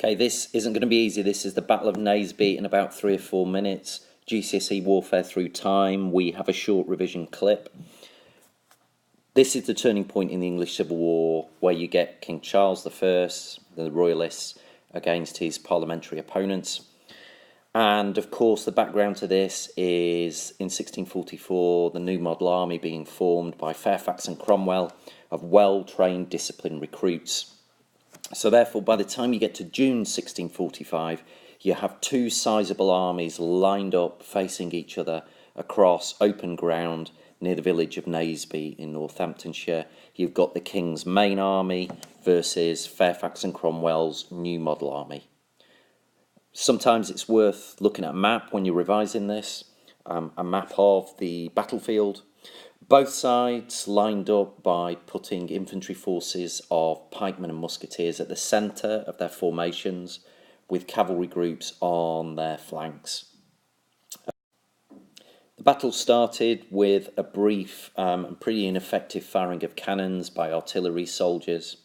Okay, this isn't going to be easy. This is the Battle of Naseby in about 3 or 4 minutes. GCSE Warfare Through Time. We have a short revision clip. This is the turning point in the English Civil War where you get King Charles I, the Royalists, against his parliamentary opponents. And of course the background to this is in 1644 the New Model Army being formed by Fairfax and Cromwell of well-trained, disciplined recruits. So therefore, by the time you get to June 1645, you have two sizable armies lined up facing each other across open ground near the village of Naseby in Northamptonshire. You've got the King's main army versus Fairfax and Cromwell's New Model Army. Sometimes it's worth looking at a map when you're revising this, a map of the battlefield. Both sides lined up by putting infantry forces of pikemen and musketeers at the centre of their formations, with cavalry groups on their flanks. The battle started with a brief and pretty ineffective firing of cannons by artillery soldiers,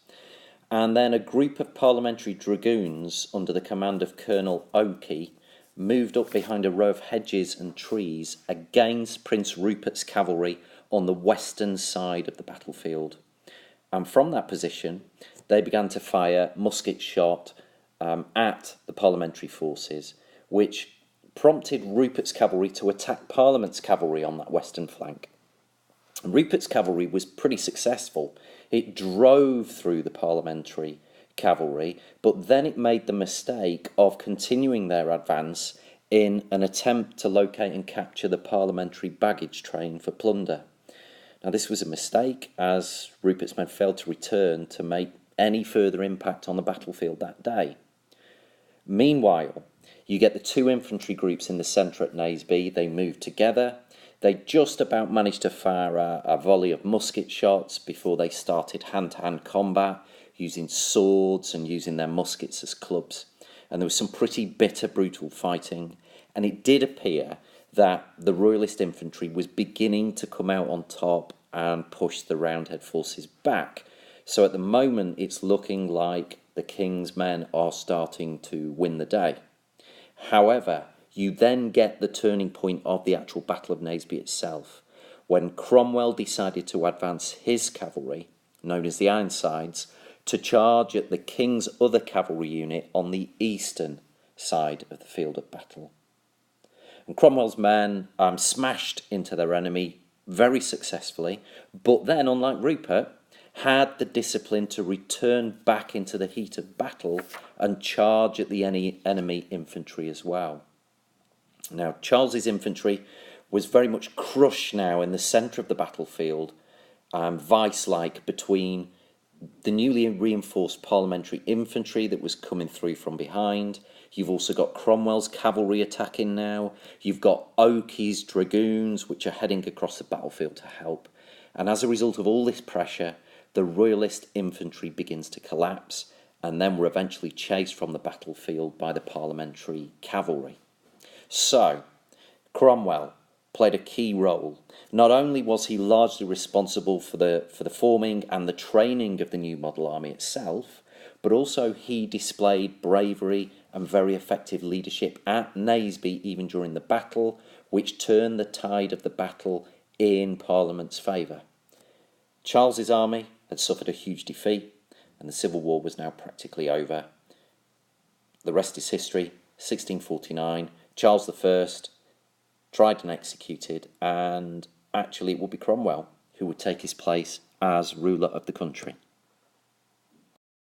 and then a group of parliamentary dragoons under the command of Colonel Oakey moved up behind a row of hedges and trees against Prince Rupert's cavalry on the western side of the battlefield. And from that position, they began to fire musket shot at the parliamentary forces, which prompted Rupert's cavalry to attack Parliament's cavalry on that western flank. And Rupert's cavalry was pretty successful. It drove through the parliamentary cavalry, but then it made the mistake of continuing their advance in an attempt to locate and capture the parliamentary baggage train for plunder. Now this was a mistake, as Rupert's men failed to return to make any further impact on the battlefield that day. Meanwhile, you get the two infantry groups in the centre at Naseby. They move together. They just about managed to fire a volley of musket shots before they started hand-to-hand combat, using swords and using their muskets as clubs. And there was some pretty bitter, brutal fighting, and it did appear that the Royalist infantry was beginning to come out on top and push the Roundhead forces back. So at the moment, it's looking like the King's men are starting to win the day. However, you then get the turning point of the actual Battle of Naseby itself, when Cromwell decided to advance his cavalry, known as the Ironsides, to charge at the King's other cavalry unit on the eastern side of the field of battle. And Cromwell's men smashed into their enemy very successfully, but then, unlike Rupert, had the discipline to return back into the heat of battle and charge at the enemy infantry as well. Now, Charles's infantry was very much crushed now in the centre of the battlefield, vice-like between the newly reinforced parliamentary infantry that was coming through from behind. You've also got Cromwell's cavalry attacking now. You've got Oakey's dragoons, which are heading across the battlefield to help. And as a result of all this pressure, the Royalist infantry begins to collapse, and then were eventually chased from the battlefield by the parliamentary cavalry. So, Cromwell played a key role. Not only was he largely responsible for the forming and the training of the New Model Army itself, but also he displayed bravery and very effective leadership at Naseby even during the battle, which turned the tide of the battle in Parliament's favour. Charles's army had suffered a huge defeat, and the Civil War was now practically over. The rest is history. 1649, Charles I tried and executed, and actually it would be Cromwell who would take his place as ruler of the country.